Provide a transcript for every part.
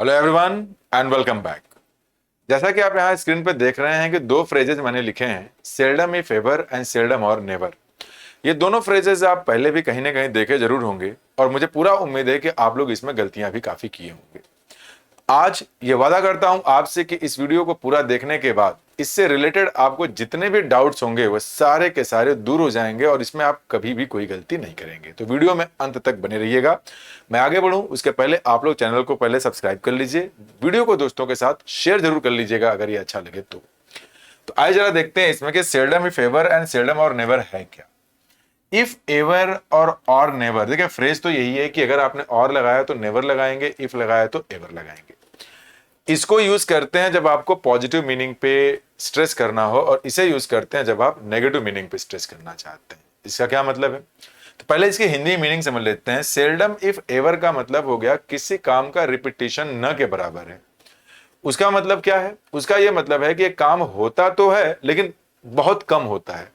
Hello everyone and welcome back. जैसा कि आप यहाँ स्क्रीन पे देख रहे हैं कि दो फ्रेजेस मैंने लिखे हैं, seldom if ever and seldom और नेवर। ये दोनों फ्रेजेस आप पहले भी कहीं ना कहीं देखे जरूर होंगे और मुझे पूरा उम्मीद है कि आप लोग इसमें गलतियां भी काफी किए होंगे। आज ये वादा करता हूं आपसे कि इस वीडियो को पूरा देखने के बाद इससे रिलेटेड आपको जितने भी डाउट्स होंगे वो सारे के सारे दूर हो जाएंगे और इसमें आप कभी भी कोई गलती नहीं करेंगे। तो वीडियो में अंत तक बने रहिएगा। मैं आगे बढ़ूं उसके पहले आप लोग चैनल को पहले सब्सक्राइब कर लीजिए, वीडियो को दोस्तों के साथ शेयर जरूर कर लीजिएगा अगर ये अच्छा लगे तो आइए जरा देखते हैं इसमें कि seldom if ever and seldom और नेवर है क्या। इफ एवर और नेवर, देखिए फ्रेज तो यही है कि अगर आपने और लगाया तो नेवर लगाएंगे, इफ लगाया तो एवर लगाएंगे। इसको यूज करते हैं जब आपको पॉजिटिव मीनिंग पे स्ट्रेस करना हो और इसे यूज करते हैं जब आप नेगेटिव मीनिंग पे स्ट्रेस करना चाहते हैं। इसका क्या मतलब है, तो पहले इसकी हिंदी मीनिंग समझ लेते हैं। सेल्डम इफ एवर का मतलब हो गया किसी काम का रिपीटिशन न के बराबर है। उसका मतलब क्या है, उसका यह मतलब है कि एक काम होता तो है लेकिन बहुत कम होता है।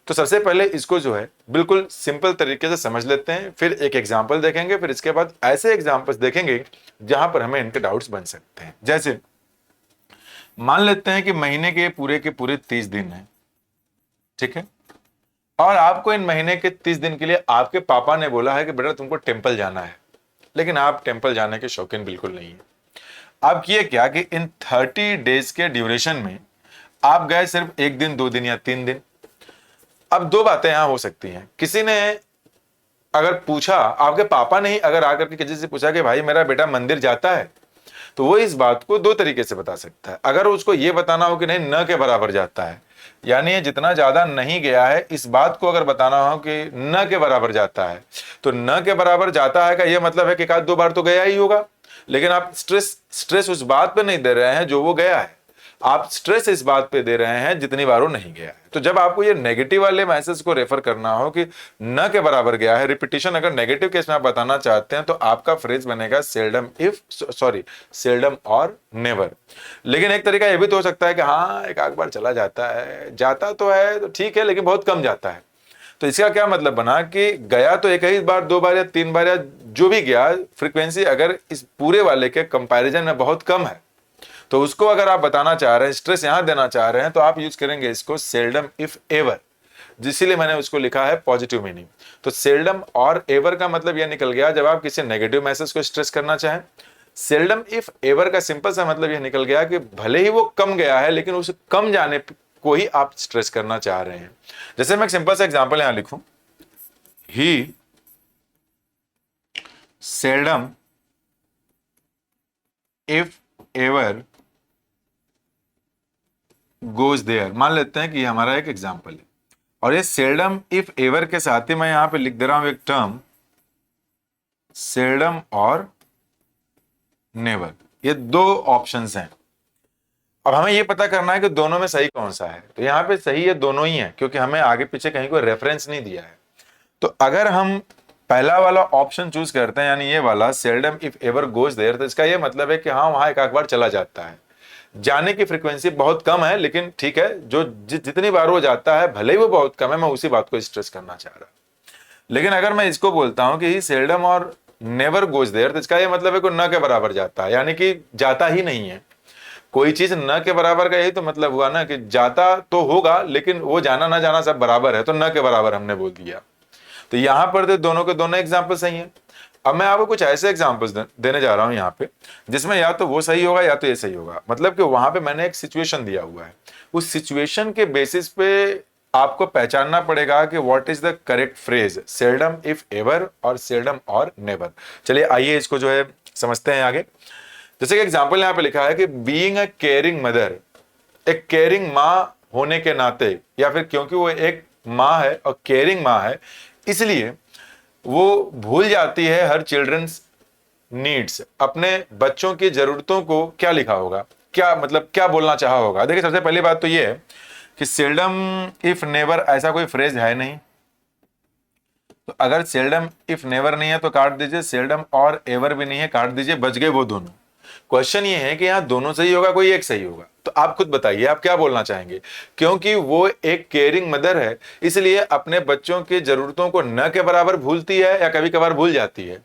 तो सबसे पहले इसको जो है बिल्कुल सिंपल तरीके से समझ लेते हैं, फिर एक एग्जांपल देखेंगे, फिर इसके बाद ऐसे एग्जांपल्स देखेंगे जहां पर हमें इनके डाउट्स बन सकते हैं। जैसे मान लेते हैं कि महीने के पूरे 30 दिन हैं, ठीक है, और आपको इन महीने के 30 दिन के लिए आपके पापा ने बोला है कि बेटा तुमको टेंपल जाना है, लेकिन आप टेंपल जाने के शौकीन बिल्कुल नहीं है। आप किए क्या कि इन 30 डेज के ड्यूरेशन में आप गए सिर्फ 1 दिन 2 दिन या 3 दिन। अब दो बातें यहां हो सकती हैं। किसी ने अगर पूछा, आपके पापा ने ही अगर आकर के किसी से पूछा कि भाई मेरा बेटा मंदिर जाता है, तो वो इस बात को दो तरीके से बता सकता है। अगर उसको ये बताना हो कि नहीं न के बराबर जाता है, यानी ये जितना ज्यादा नहीं गया है, इस बात को अगर बताना हो कि न के बराबर जाता है, तो न के बराबर जाता है का ये मतलब है कि एक आध दो बार तो गया ही होगा, लेकिन आप स्ट्रेस उस बात पे नहीं दे रहे हैं जो वो गया है, आप स्ट्रेस इस बात पे दे रहे हैं जितनी बार वो नहीं गया है। तो जब आपको ये नेगेटिव वाले मैसेज को रेफर करना हो कि न के बराबर गया है, रिपीटिशन अगर नेगेटिव केस में आप बताना चाहते हैं, तो आपका फ्रेज बनेगा सेल्डम और नेवर। लेकिन एक तरीका ये भी तो हो सकता है कि हाँ एक आध बार चला जाता है, जाता तो है तो ठीक है लेकिन बहुत कम जाता है। तो इसका क्या मतलब बना कि गया तो एक ही बार 2 बार या 3 बार या जो भी गया, फ्रीक्वेंसी अगर इस पूरे वाले के कंपैरिजन में बहुत कम है, तो उसको अगर आप बताना चाह रहे हैं, स्ट्रेस यहां देना चाह रहे हैं, तो आप यूज करेंगे इसको सेल्डम इफ एवर, जिसलिए मैंने उसको लिखा है पॉजिटिव मीनिंग। तो सेल्डम और एवर का मतलब यह निकल गया जब आप किसी नेगेटिव मैसेज को स्ट्रेस करना चाहें। सेल्डम इफ एवर का सिंपल सा मतलब यह निकल गया कि भले ही वो कम गया है लेकिन उस कम जाने को ही आप स्ट्रेस करना चाह रहे हैं। जैसे मैं एक सिंपल सा एग्जांपल यहां लिखूं, he seldom if ever goes there. मान लेते हैं कि ये हमारा एक एग्जाम्पल है और ये सेल्डम इफ एवर के साथ ही मैं यहां पे लिख दे रहा हूं एक टर्म सेल्डम और नेवर। ये दो ऑप्शंस हैं। अब हमें ये पता करना है कि दोनों में सही कौन सा है। तो यहां पे सही है दोनों ही है, क्योंकि हमें आगे पीछे कहीं कोई रेफरेंस नहीं दिया है। तो अगर हम पहला वाला ऑप्शन चूज करते हैं, यानी ये वाला seldom if ever goes there, तो इसका ये मतलब है कि हाँ वहां एक आध बार चला जाता है, जाने की फ्रीक्वेंसी बहुत कम है, लेकिन ठीक है जो जितनी बार वो जाता है भले ही वो बहुत कम है, मैं उसी बात को स्ट्रेस करना चाह रहा। लेकिन अगर मैं इसको बोलता हूं कि ही सेल्डम और नेवर गोज देयर, तो इसका ये मतलब है कि न के बराबर जाता है, यानी कि जाता ही नहीं है। कोई चीज न के बराबर का यही तो मतलब हुआ ना कि जाता तो होगा लेकिन वो जाना ना जाना सब बराबर है, तो न के बराबर हमने बोल दिया। तो यहां पर तो दोनों के दोनों एग्जाम्पल सही हैं। अब मैं आपको कुछ ऐसे एग्जांपल्स देने जा रहा हूं यहाँ पे जिसमें या तो वो सही होगा या तो ये सही होगा। मतलब कि वहां पे मैंने एक सिचुएशन दिया हुआ है, उस सिचुएशन के बेसिस पे आपको पहचानना पड़ेगा कि what is the correct phrase, seldom if ever और सेल्डम और नेवर। चलिए आइए इसको जो है समझते हैं आगे। जैसे कि एग्जाम्पल यहाँ पे लिखा है कि बीइंग अ केयरिंग मदर, एक केयरिंग माँ होने के नाते, या फिर क्योंकि वो एक माँ है और केयरिंग माँ है इसलिए वो भूल जाती है हर चिल्ड्रंस नीड्स, अपने बच्चों की जरूरतों को। क्या लिखा होगा, क्या मतलब क्या बोलना चाहा होगा। देखिए सबसे पहली बात तो ये है कि सेल्डम इफ नेवर ऐसा कोई फ्रेज है नहीं, तो अगर सेल्डम इफ नेवर नहीं है तो काट दीजिए, सेल्डम और एवर भी नहीं है काट दीजिए, बच गए वो दोनों। क्वेश्चन ये है कि यहां दोनों सही होगा कोई एक सही होगा, तो आप खुद बताइए आप क्या बोलना चाहेंगे। क्योंकि वो एक केयरिंग मदर है इसलिए अपने बच्चों की जरूरतों को न के बराबर भूलती है या कभी कभार भूल जाती है।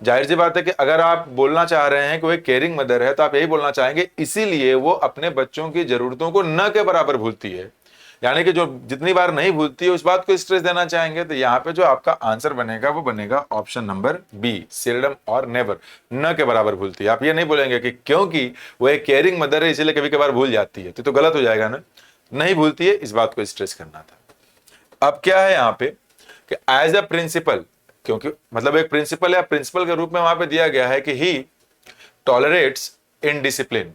जाहिर सी बात है कि अगर आप बोलना चाह रहे हैं कि वो एक केयरिंग मदर है तो आप यही बोलना चाहेंगे इसीलिए वो अपने बच्चों की जरूरतों को न के बराबर भूलती है, यानी कि जो जितनी बार नहीं भूलती है उस बात को स्ट्रेस देना चाहेंगे। तो यहाँ पे जो आपका आंसर बनेगा वो बनेगा ऑप्शन नंबर बी, सेल्डम और नेवर, न के बराबर भूलती है। आप ये नहीं बोलेंगे कि क्योंकि वो एक केयरिंग मदर है इसीलिए कभी कभार भूल जाती है, तो गलत हो जाएगा ना, नहीं भूलती है, इस बात को स्ट्रेस करना था। अब क्या है यहाँ पे कि एज अ प्रिंसिपल, क्योंकि मतलब एक प्रिंसिपल या प्रिंसिपल के रूप में वहां पे दिया गया है कि ही टॉलरेट्स इनडिसिप्लिन।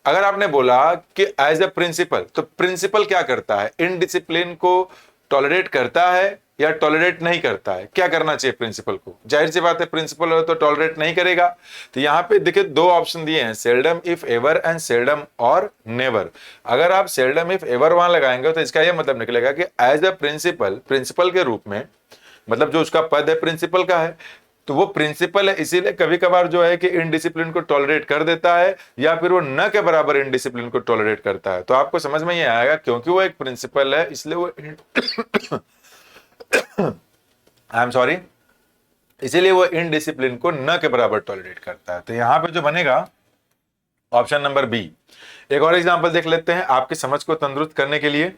अगर आपने बोला कि एज अ प्रिंसिपल, तो प्रिंसिपल क्या करता है, इनडिसिप्लिन को टॉलरेट करता है या टॉलरेट नहीं करता है, क्या करना चाहिए प्रिंसिपल को? जाहिर सी बात है प्रिंसिपल हो तो टॉलरेट नहीं करेगा। तो यहां पे देखिए दो ऑप्शन दिए हैं, seldom if ever and seldom और नेवर। अगर आप सेल्डम इफ एवर वहां लगाएंगे तो इसका यह मतलब निकलेगा कि एज अ प्रिंसिपल, प्रिंसिपल के रूप में, मतलब जो उसका पद है प्रिंसिपल का है, तो वो प्रिंसिपल है इसीलिए कभी कभार जो है कि इनडिसिप्लिन को टॉलरेट कर देता है, या फिर वो न के बराबर इनडिसिप्लिन को टॉलरेट करता है। तो आपको समझ में ये आएगा क्योंकि वो एक प्रिंसिपल है इसलिए वो आई एम सॉरी, इसीलिए वो इनडिसिप्लिन को न के बराबर टॉलरेट करता है। तो यहां पे जो बनेगा ऑप्शन नंबर बी। एक और एग्जांपल देख लेते हैं आपकी समझ को तंदुरुस्त करने के लिए।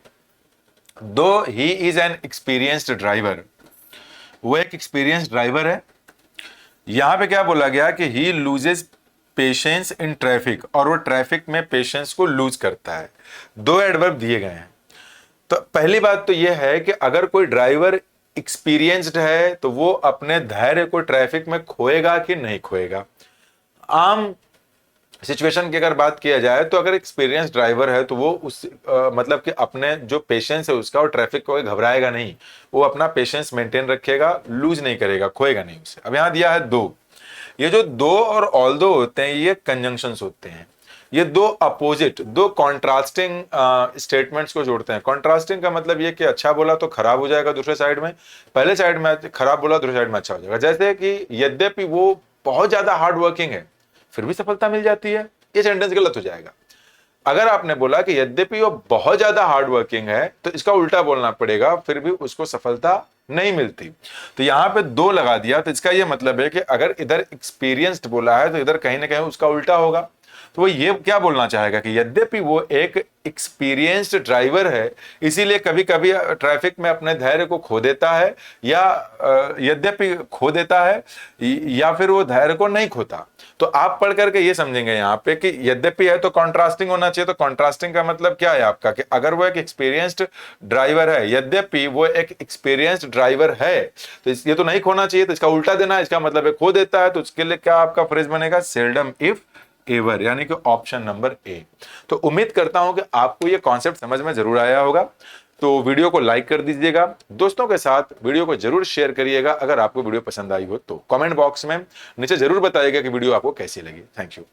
दो he is an experienced driver, वो एक एक्सपीरियंस्ड ड्राइवर है, यहां पे क्या बोला गया कि ही लूजेस पेशेंस इन ट्रैफिक, और वो ट्रैफिक में पेशेंस को लूज करता है। दो एडवर्ब दिए गए हैं। तो पहली बात तो यह है कि अगर कोई ड्राइवर एक्सपीरियंस्ड है तो वो अपने धैर्य को ट्रैफिक में खोएगा कि नहीं खोएगा। आम सिचुएशन की अगर बात किया जाए तो अगर एक्सपीरियंस ड्राइवर है तो वो उस मतलब कि अपने जो पेशेंस है उसका, और ट्रैफिक को घबराएगा नहीं, वो अपना पेशेंस मेंटेन रखेगा, लूज नहीं करेगा, खोएगा नहीं उसे। अब यहां दिया है दो, ये जो दो और ऑल्दो होते हैं ये कंजंक्शंस होते हैं, ये दो अपोजिट, दो कॉन्ट्रास्टिंग स्टेटमेंट्स को जोड़ते हैं। कॉन्ट्रास्टिंग का मतलब ये कि अच्छा बोला तो खराब हो जाएगा दूसरे साइड में, पहले साइड में खराब बोला दूसरे साइड में अच्छा हो जाएगा। जैसे कि यद्यपि वो बहुत ज्यादा हार्ड वर्किंग है फिर भी सफलता मिल जाती है, ये सेंटेंस गलत हो जाएगा। अगर आपने बोला कि यद्यपि वो बहुत ज्यादा हार्ड वर्किंग है तो इसका उल्टा बोलना पड़ेगा, फिर भी उसको सफलता नहीं मिलती। तो यहां पे दो लगा दिया तो इसका यह मतलब है कि अगर इधर एक्सपीरियंस्ड बोला है तो इधर कहीं ना कहीं उसका उल्टा होगा। तो वो ये क्या बोलना चाहेगा कि यद्यपि वो एक एक्सपीरियंस्ड ड्राइवर है इसीलिए कभी कभी ट्रैफिक में अपने धैर्य को खो देता है, या यद्यपि खो देता है, या फिर वो धैर्य को नहीं खोता। तो आप पढ़ करके ये समझेंगे यहाँ पे कि यद्यपि है तो कॉन्ट्रास्टिंग होना चाहिए। तो कॉन्ट्रास्टिंग का मतलब क्या है आपका कि अगर वो एक एक्सपीरियंस्ड ड्राइवर है, यद्यपि वो एक एक्सपीरियंस्ड ड्राइवर है, तो ये तो नहीं खोना चाहिए, तो इसका उल्टा देना है, इसका मतलब है खो देता है। तो उसके लिए क्या आपका फ्रेज बनेगा, सेल्डम इफ एवर, यानी कि ऑप्शन नंबर ए। तो उम्मीद करता हूं कि आपको ये कॉन्सेप्ट समझ में जरूर आया होगा। तो वीडियो को लाइक कर दीजिएगा, दोस्तों के साथ वीडियो को जरूर शेयर करिएगा। अगर आपको वीडियो पसंद आई हो तो कमेंट बॉक्स में नीचे जरूर बताइएगा कि वीडियो आपको कैसी लगी। Thank you.